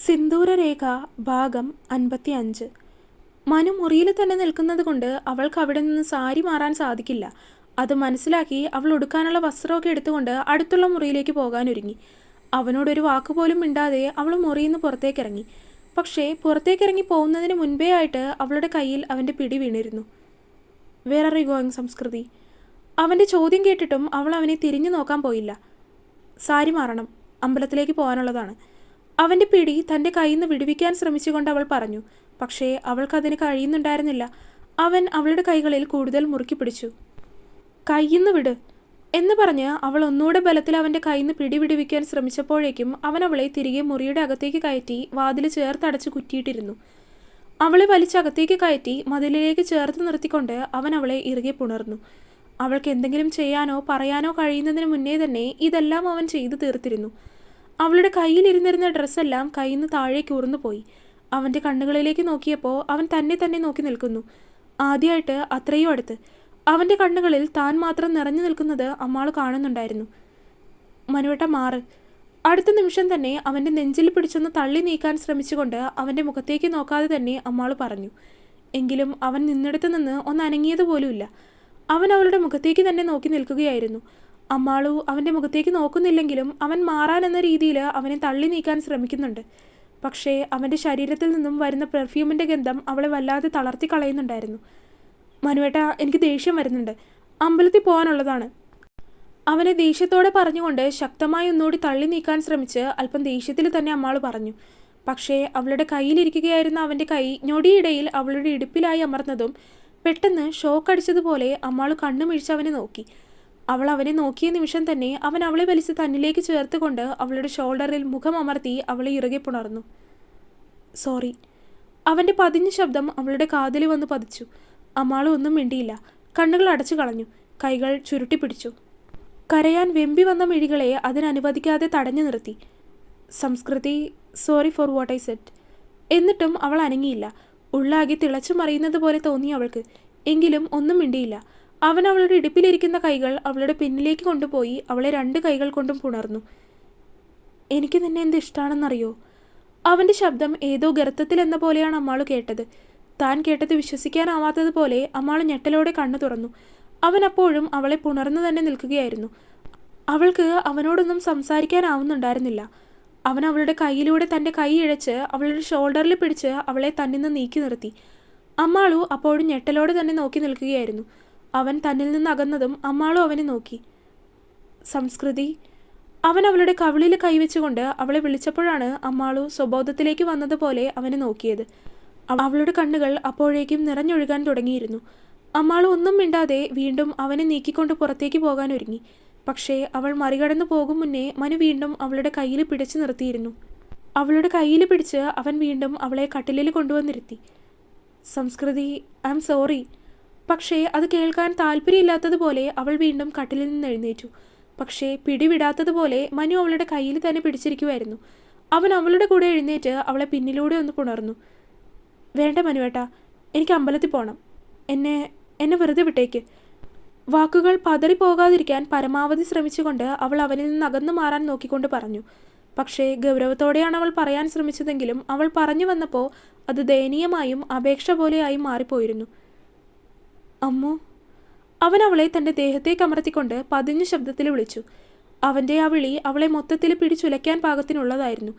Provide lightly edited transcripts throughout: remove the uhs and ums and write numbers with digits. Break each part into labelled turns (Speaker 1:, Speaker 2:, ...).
Speaker 1: സിന്ദൂരരേഖ ഭാഗം 55. മനു മുറിയിൽ തന്നെ നിൽക്കുന്നത് കൊണ്ട് അവൾക്ക് അവിടെ നിന്ന് സാരി മാറാൻ സാധിക്കില്ല. അത് മനസ്സിലാക്കി അവൾ ഉടുക്കാനുള്ള വസ്ത്രമൊക്കെ എടുത്തുകൊണ്ട് അടുത്തുള്ള മുറിയിലേക്ക് പോകാനൊരുങ്ങി. അവനോടൊരു വാക്കുപോലും മിണ്ടാതെ അവൾ മുറിയിൽ നിന്ന് പുറത്തേക്കിറങ്ങി. പക്ഷേ പുറത്തേക്കിറങ്ങി പോകുന്നതിന് മുൻപേ ആയിട്ട് അവളുടെ കയ്യിൽ അവൻ്റെ പിടി വീണിരുന്നു. വേർ ആർ യു ഗോയിങ് സംസ്കൃതി? അവൻ്റെ ചോദ്യം കേട്ടിട്ടും അവൾ അവനെ തിരിഞ്ഞു നോക്കാൻ പോയില്ല. സാരി മാറണം, അമ്പലത്തിലേക്ക് പോകാനുള്ളതാണ്. അവൻ്റെ പിടി തൻ്റെ കയ്യിൽ നിന്ന് വിടുവിക്കാൻ ശ്രമിച്ചുകൊണ്ട് അവൾ പറഞ്ഞു. പക്ഷേ അവൾക്കതിന് കഴിയുന്നുണ്ടായിരുന്നില്ല. അവൻ അവളുടെ കൈകളിൽ കൂടുതൽ മുറുക്കി പിടിച്ചു. കയ്യിൽ നിന്ന് വിട് എന്ന് പറഞ്ഞ് അവൾ ഒന്നുകൂടെ ബലത്തിൽ അവൻ്റെ കയ്യിൽ നിന്ന് പിടി വിടുവിക്കാൻ ശ്രമിച്ചപ്പോഴേക്കും അവൻ അവളെ തിരികെ മുറിയുടെ അകത്തേക്ക് കയറ്റി വാതിൽ ചേർത്തടച്ച് കുറ്റിയിട്ടിരുന്നു. അവളെ വലിച്ചകത്തേക്ക് കയറ്റി മതിലിലേക്ക് ചേർത്ത് നിർത്തിക്കൊണ്ട് അവൻ അവളെ ഇറുകെ പുണർന്നു. അവൾക്ക് എന്തെങ്കിലും ചെയ്യാനോ പറയാനോ കഴിയുന്നതിന് മുന്നേ തന്നെ ഇതെല്ലാം അവൻ ചെയ്തു തീർത്തിരുന്നു. അവളുടെ കയ്യിലിരുന്നിരുന്ന ഡ്രസ്സെല്ലാം കയ്യിൽ നിന്ന് താഴേക്ക് ഊർന്നു പോയി. അവൻ്റെ കണ്ണുകളിലേക്ക് നോക്കിയപ്പോൾ അവൻ തന്നെ നോക്കി നിൽക്കുന്നു. ആദ്യമായിട്ട് അത്രയും അടുത്ത്. അവൻ്റെ കണ്ണുകളിൽ താൻ മാത്രം നിറഞ്ഞു നിൽക്കുന്നത് അമ്മാൾ കാണുന്നുണ്ടായിരുന്നു. മനുവേട്ട മാറ്. അടുത്ത നിമിഷം തന്നെ അവൻ്റെ നെഞ്ചിൽ പിടിച്ചൊന്ന് തള്ളി നീക്കാൻ ശ്രമിച്ചുകൊണ്ട് അവൻ്റെ മുഖത്തേക്ക് നോക്കാതെ തന്നെ അമ്മാൾ പറഞ്ഞു. എങ്കിലും അവൻ നിന്നിടത്ത് നിന്ന് ഒന്ന് അനങ്ങിയതുപോലുമില്ല. അവൻ അവളുടെ മുഖത്തേക്ക് തന്നെ നോക്കി നിൽക്കുകയായിരുന്നു. അമ്മാളു അവൻ്റെ മുഖത്തേക്ക് നോക്കുന്നില്ലെങ്കിലും അവൻ മാറാൻ എന്ന രീതിയിൽ അവനെ തള്ളി നീക്കാൻ ശ്രമിക്കുന്നുണ്ട്. പക്ഷേ അവൻ്റെ ശരീരത്തിൽ നിന്നും വരുന്ന പെർഫ്യൂമിൻ്റെ ഗന്ധം അവളെ വല്ലാതെ തളർത്തി കളയുന്നുണ്ടായിരുന്നു. മനുവേട്ട, എനിക്ക് ദേഷ്യം വരുന്നുണ്ട്. അമ്പലത്തിൽ പോകാനുള്ളതാണ്. അവനെ ദേഷ്യത്തോടെ പറഞ്ഞുകൊണ്ട് ശക്തമായി ഒന്നുകൂടി തള്ളി നീക്കാൻ ശ്രമിച്ച് അല്പം ദേഷ്യത്തിൽ തന്നെ അമ്മാൾ പറഞ്ഞു. പക്ഷേ അവളുടെ കയ്യിലിരിക്കുകയായിരുന്ന അവൻ്റെ കൈ ഞൊടിയിടയിൽ അവളുടെ ഇടുപ്പിലായി അമർന്നതും പെട്ടെന്ന് ഷോക്കടിച്ചതുപോലെ അമ്മാൾ കണ്ണുമിഴിച്ച് അവനെ നോക്കി. അവൾ അവനെ നോക്കിയ നിമിഷം തന്നെ അവൻ അവളെ വലിച്ച് തന്നിലേക്ക് ചേർത്തുകൊണ്ട് അവളുടെ ഷോൾഡറിൽ മുഖം അമർത്തി അവളെ ഇറുകെ പുണർന്നു. സോറി. അവൻ്റെ പതിഞ്ഞ ശബ്ദം അവളുടെ കാതിൽ വന്ന് പതിച്ചു. അമ്മാൾ ഒന്നും മിണ്ടിയില്ല. കണ്ണുകൾ അടച്ചു കളഞ്ഞു. കൈകൾ ചുരുട്ടിപ്പിടിച്ചു. കരയാൻ വെമ്പി വന്ന മിഴികളെ അതിനനുവദിക്കാതെ തടഞ്ഞു നിർത്തി. Samskriti, sorry for what I said. എന്നിട്ടും അവൾ അനങ്ങിയില്ല. ഉള്ളാകെ തിളച്ചു മറിയുന്നത് പോലെ തോന്നി അവൾക്ക്. എങ്കിലും ഒന്നും മിണ്ടിയില്ല. അവൻ അവളുടെ ഇടുപ്പിലിരിക്കുന്ന കൈകൾ അവളുടെ പിന്നിലേക്ക് കൊണ്ടുപോയി അവളെ രണ്ട് കൈകൾ കൊണ്ടും പുണർന്നു. എനിക്ക് നിന്നെ എന്ത് ഇഷ്ടമാണെന്നറിയോ? അവൻ്റെ ശബ്ദം ഏതോ ഗർത്തത്തിൽ എന്ന പോലെയാണ് അമ്മാൾ കേട്ടത്. താൻ കേട്ടത് വിശ്വസിക്കാനാവാത്തതുപോലെ അമ്മാൾ ഞെട്ടലോടെ കണ്ണു തുറന്നു. അവൻ അപ്പോഴും അവളെ പുണർന്നു തന്നെ നിൽക്കുകയായിരുന്നു. അവൾക്ക് അവനോടൊന്നും സംസാരിക്കാനാവുന്നുണ്ടായിരുന്നില്ല. അവൻ അവളുടെ കൈയിലൂടെ തൻ്റെ കൈ ഇഴച്ച് അവളുടെ ഷോൾഡറിൽ പിടിച്ച് അവളെ തന്നിൽ നിന്ന് നീക്കി നിർത്തി. അമ്മാളു അപ്പോഴും ഞെട്ടലോടെ തന്നെ നോക്കി നിൽക്കുകയായിരുന്നു. അവൻ തന്നിൽ നിന്ന് അകന്നതും അമ്മാളും അവനെ നോക്കി. സംസ്കൃതി. അവൻ അവളുടെ കവിളിൽ കൈവച്ചുകൊണ്ട് അവളെ വിളിച്ചപ്പോഴാണ് അമ്മാളു സ്വബോധത്തിലേക്ക് വന്നതുപോലെ അവനെ നോക്കിയത്. അവളുടെ കണ്ണുകൾ അപ്പോഴേക്കും നിറഞ്ഞൊഴുകാൻ തുടങ്ങിയിരുന്നു. അമ്മാളു ഒന്നും മിണ്ടാതെ വീണ്ടും അവനെ നീക്കിക്കൊണ്ട് പുറത്തേക്ക് പോകാനൊരുങ്ങി. പക്ഷേ അവൾ മറികടന്നു പോകും മുന്നേ മനു വീണ്ടും അവളുടെ കയ്യിൽ പിടിച്ചു നിർത്തിയിരുന്നു. അവളുടെ കയ്യിൽ പിടിച്ച് അവൻ വീണ്ടും അവളെ കട്ടിലിൽ കൊണ്ടുവന്നിരുത്തി. സംസ്കൃതി, ഐ ആം സോറി. പക്ഷേ അത് കേൾക്കാൻ താല്പര്യമില്ലാത്തതുപോലെ അവൾ വീണ്ടും കട്ടിലിൽ നിന്ന് എഴുന്നേറ്റു. പക്ഷേ പിടിവിടാത്തതുപോലെ മനു അവളുടെ കയ്യിൽ തന്നെ പിടിച്ചിരിക്കുമായിരുന്നു. അവൻ അവളുടെ കൂടെ എഴുന്നേറ്റ് അവളെ പിന്നിലൂടെ ഒന്ന് പുണർന്നു. വേണ്ട മനുവേട്ട, എനിക്ക് അമ്പലത്തിൽ പോകണം. എന്നെ വെറുതെ വിട്ടേക്ക്. വാക്കുകൾ പതറിപ്പോകാതിരിക്കാൻ പരമാവധി ശ്രമിച്ചുകൊണ്ട് അവൾ അവനിൽ നിന്ന് അകന്നു മാറാൻ നോക്കിക്കൊണ്ട് പറഞ്ഞു. പക്ഷേ ഗൗരവത്തോടെയാണ് അവൾ പറയാൻ ശ്രമിച്ചതെങ്കിലും അവൾ പറഞ്ഞു വന്നപ്പോൾ അത് ദയനീയമായും അപേക്ഷ പോലെയായും മാറിപ്പോയിരുന്നു. അമ്മു. അവൻ അവളെ തൻ്റെ ദേഹത്തേക്ക് അമർത്തിക്കൊണ്ട് പതിഞ്ഞ ശബ്ദത്തിൽ വിളിച്ചു. അവൻ്റെ ആ വിളി അവളെ മൊത്തത്തിൽ പിടിച്ചുലയ്ക്കാൻ പാകത്തിനുള്ളതായിരുന്നു.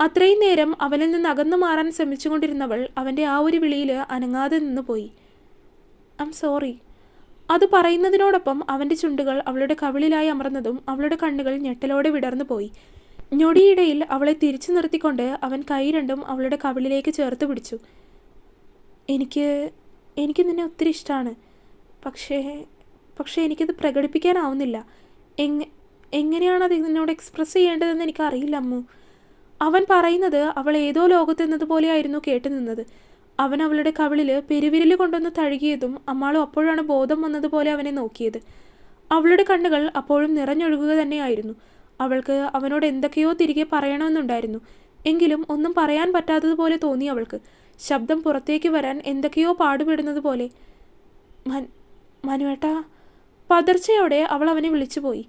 Speaker 1: അത്രയും നേരം അവനിൽ നിന്ന് അകന്നു മാറാൻ ശ്രമിച്ചുകൊണ്ടിരുന്നവൾ അവൻ്റെ ആ ഒരു വിളിയിൽ അനങ്ങാതെ നിന്ന് പോയി. I am sorry. അത് പറയുന്നതിനോടൊപ്പം അവൻ്റെ ചുണ്ടുകൾ അവളുടെ കവിളിലായി അമർന്നതും അവളുടെ കണ്ണുകൾ ഞെട്ടലോടെ വിടർന്നു പോയി. ഞൊടിയിടയിൽ അവളെ തിരിച്ചു നിർത്തിക്കൊണ്ട് അവൻ കൈ രണ്ടും അവളുടെ കവിളിലേക്ക് ചേർത്ത് പിടിച്ചു. എനിക്ക് നിന്നെ ഒത്തിരി ഇഷ്ടമാണ്. പക്ഷേ എനിക്കത് പ്രകടിപ്പിക്കാനാവുന്നില്ല. എങ്ങനെയാണ് അത് നിന്നോട് എക്സ്പ്രസ് ചെയ്യേണ്ടതെന്ന് എനിക്കറിയില്ല അമ്മു. അവൻ പറയുന്നത് അവൾ ഏതോ ലോകത്തെന്നതുപോലെയായിരുന്നു കേട്ടു നിന്നത്. അവൻ അവളുടെ കവിളിൽ പെരുവിരൽ കൊണ്ടൊന്ന് തഴുകിയതും അമ്മാളും അപ്പോഴാണ് ബോധം വന്നതുപോലെ അവനെ നോക്കിയത്. അവളുടെ കണ്ണുകൾ അപ്പോഴും നിറഞ്ഞൊഴുകുക തന്നെയായിരുന്നു. അവൾക്ക് അവനോട് എന്തൊക്കെയോ തിരികെ പറയണമെന്നുണ്ടായിരുന്നു. എങ്കിലും ഒന്നും പറയാൻ പറ്റാത്തതുപോലെ തോന്നി അവൾക്ക്. ശബ്ദം പുറത്തേക്ക് വരാൻ എന്തൊക്കെയോ പാടുപെടുന്നത് പോലെ. മനുവേട്ടാ. പതർച്ചയോടെ അവൾ അവനെ വിളിച്ചുപോയി.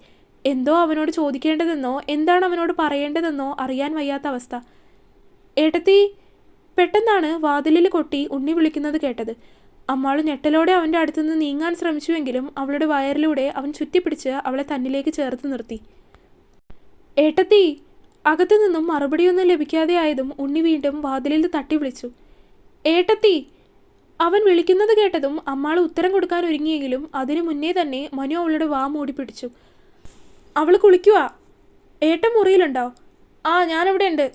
Speaker 1: എന്തോ അവനോട് ചോദിക്കേണ്ടതെന്നോ എന്താണ് അവനോട് പറയേണ്ടതെന്നോ അറിയാൻ വയ്യാത്ത അവസ്ഥ. ഏട്ടത്തി! പെട്ടെന്നാണ് വാതിലിൽ കൊട്ടി ഉണ്ണി വിളിക്കുന്നത് കേട്ടത്. അമ്മാള് ഞെട്ടലോടെ അവൻ്റെ അടുത്തുനിന്ന് നീങ്ങാൻ ശ്രമിച്ചുവെങ്കിലും അവളുടെ വയറിലൂടെ അവൻ ചുറ്റിപ്പിടിച്ച് അവളെ തന്നിലേക്ക് ചേർത്ത് നിർത്തി. ഏട്ടത്തി! അകത്തു നിന്നും മറുപടിയൊന്നും ലഭിക്കാതെ ആയതും ഉണ്ണി വീണ്ടും വാതിലിൽ തട്ടി വിളിച്ചു. ഏട്ടത്തി! അവൻ വിളിക്കുന്നത് കേട്ടതും അമ്മാൾ ഉത്തരം കൊടുക്കാൻ ഒരുങ്ങിയെങ്കിലും അതിനു മുന്നേ തന്നെ മനു അവളുടെ വാ മൂടി പിടിച്ചു. അവൾ കുളിക്കുക. ഏട്ടൻ മുറിയിലുണ്ടോ? ആ, ഞാനവിടെ ഉണ്ട്.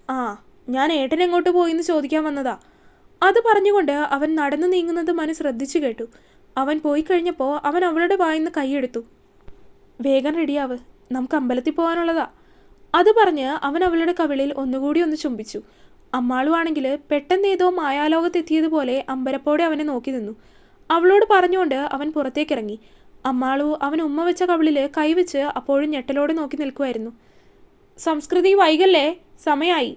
Speaker 1: ആ, ഞാൻ ഏട്ടൻ എങ്ങോട്ട് പോയിന്ന് ചോദിക്കാൻ വന്നതാ. അത് പറഞ്ഞുകൊണ്ട് അവൻ നടന്നു നീങ്ങുന്നത് മനു ശ്രദ്ധിച്ചു കേട്ടു. അവൻ പോയി കഴിഞ്ഞപ്പോൾ അവൻ അവളുടെ വായിന്ന് കൈയെടുത്തു. വേഗം റെഡിയാവ്, നമുക്ക് അമ്പലത്തിൽ പോകാനുള്ളതാ. അത് പറഞ്ഞ് അവൻ അവളുടെ കവിളിൽ ഒന്നുകൂടി ഒന്ന് ചുംബിച്ചു. അമ്മാളുവാണെങ്കിൽ പെട്ടെന്നേതോ മായാലോകത്തെത്തിയതുപോലെ അമ്പരപ്പോടെ അവനെ നോക്കി നിന്നു. അവളോട് പറഞ്ഞുകൊണ്ട് അവൻ പുറത്തേക്കിറങ്ങി. അമ്മാളു അവൻ ഉമ്മ വെച്ച കവിളിൽ കൈവച്ച് അപ്പോഴും ഞെട്ടലോടെ നോക്കി നിൽക്കുമായിരുന്നു. സംസ്കൃതി, വൈകല്ലേ, സമയായി.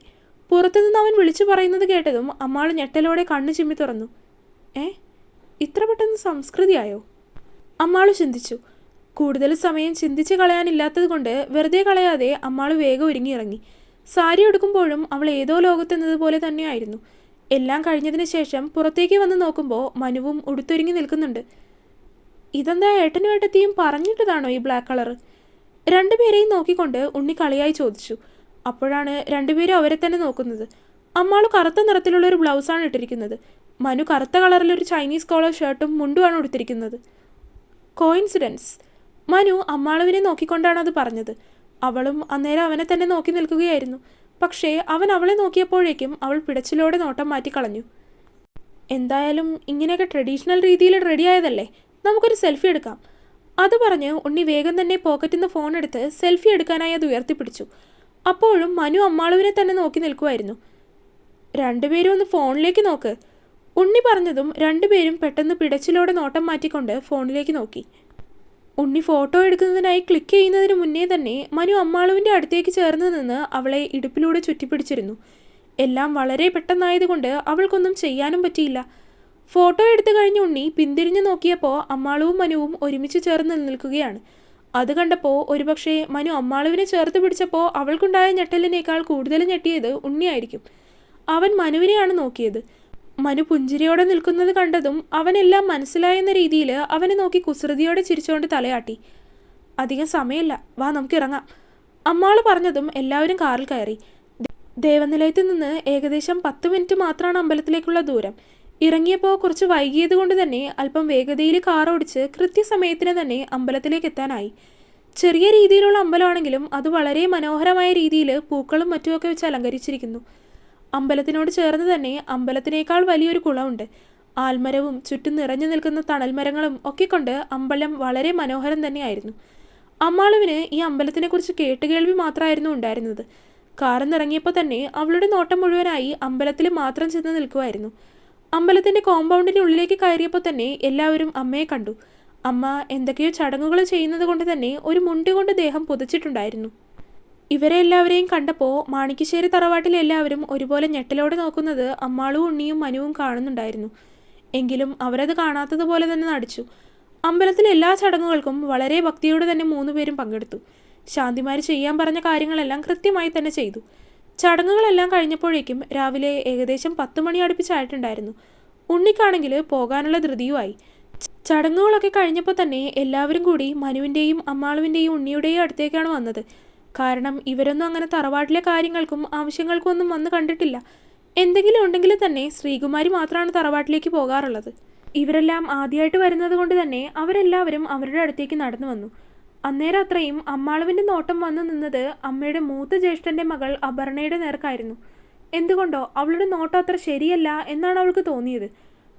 Speaker 1: പുറത്തുനിന്ന് അവൻ വിളിച്ചു പറയുന്നത് കേട്ടതും അമ്മാൾ ഞെട്ടലോടെ കണ്ണു ചിമ്മി തുറന്നു. ഇത്ര പെട്ടെന്ന് സംസ്കൃതിയായോ? അമ്മാൾ ചിന്തിച്ചു. കൂടുതൽ സമയം ചിന്തിച്ച് കളയാനില്ലാത്തത് കൊണ്ട് വെറുതെ കളയാതെ അമ്മാൾ വേഗം ഒരുങ്ങിയിറങ്ങി. സാരി എടുക്കുമ്പോഴും അവൾ ഏതോ ലോകത്തെന്നതുപോലെ തന്നെയായിരുന്നു. എല്ലാം കഴിഞ്ഞതിന് ശേഷം പുറത്തേക്ക് വന്ന് നോക്കുമ്പോൾ മനുവും ഉടുത്തൊരുങ്ങി നിൽക്കുന്നുണ്ട്. ഇതെന്താ ഏട്ടനും ഏട്ടത്തിയും പറഞ്ഞിട്ടതാണോ ഈ ബ്ലാക്ക് കളറ്? രണ്ടുപേരെയും നോക്കിക്കൊണ്ട് ഉണ്ണി കളിയായി ചോദിച്ചു. അപ്പോഴാണ് രണ്ടുപേരും അവരെ തന്നെ നോക്കുന്നത്. അമ്മാൾ കറുത്ത നിറത്തിലുള്ള ഒരു ബ്ലൗസാണ് ഇട്ടിരിക്കുന്നത്. മനു കറുത്ത കളറിലൊരു ചൈനീസ് കോളർ ഷർട്ടും മുണ്ടുമാണ് ഉടുത്തിരിക്കുന്നത്. കോയിൻസിഡൻസ്. മനു അമ്മാളുവിനെ നോക്കിക്കൊണ്ടാണ് അത് പറഞ്ഞത്. അവളും അന്നേരം അവനെ തന്നെ നോക്കി നിൽക്കുകയായിരുന്നു. പക്ഷേ അവൻ അവളെ നോക്കിയപ്പോഴേക്കും അവൾ പിടച്ചിലോടെ നോട്ടം മാറ്റിക്കളഞ്ഞു. എന്തായാലും ഇങ്ങനെയൊക്കെ ട്രഡീഷണൽ രീതിയിൽ റെഡിയായതല്ലേ, നമുക്കൊരു സെൽഫി എടുക്കാം. അത് പറഞ്ഞ് ഉണ്ണി വേഗം തന്നെ പോക്കറ്റിൽ നിന്ന് ഫോൺ എടുത്ത് സെൽഫി എടുക്കാനായി അത് ഉയർത്തിപ്പിടിച്ചു. അപ്പോഴും മനു അമ്മാളുവിനെ തന്നെ നോക്കി നിൽക്കുമായിരുന്നു. രണ്ടുപേരും ഒന്ന് ഫോണിലേക്ക് നോക്ക്. ഉണ്ണി പറഞ്ഞതും രണ്ടുപേരും പെട്ടെന്ന് പിടച്ചിലോടെ നോട്ടം മാറ്റിക്കൊണ്ട് ഫോണിലേക്ക് നോക്കി. ഉണ്ണി ഫോട്ടോ എടുക്കുന്നതിനായി ക്ലിക്ക് ചെയ്യുന്നതിന് മുന്നേ തന്നെ മനു അമ്മാളുവിൻ്റെ അടുത്തേക്ക് ചേർന്ന് നിന്ന് അവളെ ഇടുപ്പിലൂടെ ചുറ്റിപ്പിടിച്ചിരുന്നു. എല്ലാം വളരെ പെട്ടെന്നായതുകൊണ്ട് അവൾക്കൊന്നും ചെയ്യാനും പറ്റിയില്ല. ഫോട്ടോ എടുത്തു കഴിഞ്ഞ് ഉണ്ണി പിന്തിരിഞ്ഞു നോക്കിയപ്പോൾ അമ്മാളുവും മനുവും ഒരുമിച്ച് ചേർന്ന് നിൽക്കുകയാണ്. അത് കണ്ടപ്പോൾ ഒരുപക്ഷെ മനു അമ്മാളുവിനെ ചേർത്ത് പിടിച്ചപ്പോൾ അവൾക്കുണ്ടായ ഞെട്ടലിനേക്കാൾ കൂടുതൽ ഞെട്ടിയത് ഉണ്ണിയായിരിക്കും. അവൻ മനുവിനെയാണ് നോക്കിയത്. മനു പുഞ്ചിരിയോടെ നിൽക്കുന്നത് കണ്ടതും അവനെല്ലാം മനസ്സിലായെന്ന രീതിയിൽ അവനെ നോക്കി കുസൃതിയോടെ ചിരിച്ചുകൊണ്ട് തലയാട്ടി. അധികം സമയമില്ല, വാ നമുക്കിറങ്ങാം. അമ്മാൾ പറഞ്ഞതും എല്ലാവരും കാറിൽ കയറി. ദേവനിലയത്തിൽ നിന്ന് ഏകദേശം 10 മിനിറ്റ് മാത്രമാണ് അമ്പലത്തിലേക്കുള്ള ദൂരം. ഇറങ്ങിയപ്പോൾ കുറച്ച് വൈകിയത് കൊണ്ട് തന്നെ അല്പം വേഗതയിൽ കാർ ഓടിച്ച് കൃത്യസമയത്തിന് തന്നെ അമ്പലത്തിലേക്ക് എത്താനായി. ചെറിയ രീതിയിലുള്ള അമ്പലമാണെങ്കിലും അത് വളരെ മനോഹരമായ രീതിയിൽ പൂക്കളും മറ്റുമൊക്കെ വെച്ച് അലങ്കരിച്ചിരിക്കുന്നു. അമ്പലത്തിനോട് ചേർന്ന് തന്നെ അമ്പലത്തിനേക്കാൾ വലിയൊരു കുളമുണ്ട്. ആൽമരവും ചുറ്റും നിറഞ്ഞു നിൽക്കുന്ന തണൽമരങ്ങളും ഒക്കെ കൊണ്ട് അമ്പലം വളരെ മനോഹരം തന്നെയായിരുന്നു. അമ്മാളുവിന് ഈ അമ്പലത്തിനെക്കുറിച്ച് കേട്ടുകേൾവി മാത്രമായിരുന്നു ഉണ്ടായിരുന്നത്. കാറിൽ നിന്നിറങ്ങിയപ്പോൾ തന്നെ അവളുടെ നോട്ടം മുഴുവനായി അമ്പലത്തിൽ മാത്രം ചെന്ന് നിൽക്കുമായിരുന്നു. അമ്പലത്തിൻ്റെ കോമ്പൗണ്ടിൻ്റെ ഉള്ളിലേക്ക് കയറിയപ്പോൾ തന്നെ എല്ലാവരും അമ്മയെ കണ്ടു. അമ്മ എന്തൊക്കെയോ ചടങ്ങുകൾ ചെയ്യുന്നത് കൊണ്ട് തന്നെ ഒരു മുണ്ട് കൊണ്ട് ദേഹം പുതച്ചിട്ടുണ്ടായിരുന്നു. ഇവരെ എല്ലാവരെയും കണ്ടപ്പോൾ മാണിക്കശ്ശേരി തറവാട്ടിലെ എല്ലാവരും ഒരുപോലെ ഞെട്ടലോടെ നോക്കുന്നത് അമ്മാളും ഉണ്ണിയും മനുവും കാണുന്നുണ്ടായിരുന്നു. എങ്കിലും അവരത് കാണാത്തതുപോലെ തന്നെ നടിച്ചു. അമ്പലത്തിലെ എല്ലാ ചടങ്ങുകൾക്കും വളരെ ഭക്തിയോടെ തന്നെ 3 പേരും പങ്കെടുത്തു. ശാന്തിമാർ ചെയ്യാൻ പറഞ്ഞ കാര്യങ്ങളെല്ലാം കൃത്യമായി തന്നെ ചെയ്തു. ചടങ്ങുകളെല്ലാം കഴിഞ്ഞപ്പോഴേക്കും രാവിലെ ഏകദേശം 10 മണി അടുപ്പിച്ചായിട്ടുണ്ടായിരുന്നു. ഉണ്ണിക്കാണെങ്കിൽ പോകാനുള്ള ധൃതിയുമായി. ചടങ്ങുകളൊക്കെ കഴിഞ്ഞപ്പോൾ തന്നെ എല്ലാവരും കൂടി മനുവിൻ്റെയും അമ്മാളുവിൻ്റെയും ഉണ്ണിയുടെയും അടുത്തേക്കാണ് വന്നത്. കാരണം ഇവരൊന്നും അങ്ങനെ തറവാട്ടിലെ കാര്യങ്ങൾക്കും ആവശ്യങ്ങൾക്കും ഒന്നും വന്ന് കണ്ടിട്ടില്ല. എന്തെങ്കിലും ഉണ്ടെങ്കിൽ തന്നെ ശ്രീകുമാരി മാത്രമാണ് തറവാട്ടിലേക്ക് പോകാറുള്ളത്. ഇവരെല്ലാം ആദ്യമായിട്ട് വരുന്നത് കൊണ്ട് തന്നെ അവരെല്ലാവരും അവരുടെ അടുത്തേക്ക് നടന്നു വന്നു. അന്നേരം അത്രയും അമ്മാളുവിൻ്റെ നോട്ടം വന്നു നിന്നത് അമ്മയുടെ മൂത്ത ജ്യേഷ്ഠൻ്റെ മകൾ അപർണയുടെ നേർക്കായിരുന്നു. എന്തുകൊണ്ടോ അവളുടെ നോട്ടം അത്ര ശരിയല്ല എന്നാണ് അവൾക്ക് തോന്നിയത്.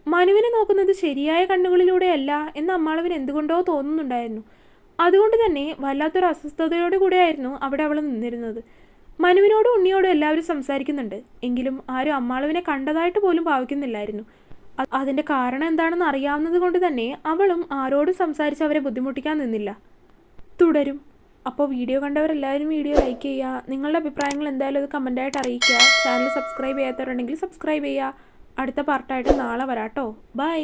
Speaker 1: മനുവിനെ നോക്കുന്നത് ശരിയായ കണ്ണുകളിലൂടെയല്ല എന്ന് അമ്മാളുവിന് എന്തുകൊണ്ടോ തോന്നുന്നുണ്ടായിരുന്നു. അതുകൊണ്ട് തന്നെ വല്ലാത്തൊരു അസ്വസ്ഥതയോടു കൂടെയായിരുന്നു അവിടെ അവൾ നിന്നിരുന്നത്. മനുവിനോടും ഉണ്ണിയോടും എല്ലാവരും സംസാരിക്കുന്നുണ്ട്. എങ്കിലും ആരും അമ്മാളുവിനെ കണ്ടതായിട്ട് പോലും ഭാവിക്കുന്നില്ലായിരുന്നു. അതിൻ്റെ കാരണം എന്താണെന്ന് അറിയാവുന്നത് കൊണ്ട് തന്നെ അവളും ആരോടും സംസാരിച്ച് അവരെ ബുദ്ധിമുട്ടിക്കാൻ നിന്നില്ല. തുടരും. അപ്പോൾ വീഡിയോ കണ്ടവരെല്ലാവരും വീഡിയോ ലൈക്ക് ചെയ്യുക. നിങ്ങളുടെ അഭിപ്രായങ്ങൾ എന്തായാലും അത് കമൻറ്റായിട്ട് അറിയിക്കുക. ചാനൽ സബ്സ്ക്രൈബ് ചെയ്യാത്തവരുണ്ടെങ്കിൽ സബ്സ്ക്രൈബ് ചെയ്യുക. അടുത്ത പാർട്ടായിട്ട് നാളെ വരാട്ടോ. ബൈ.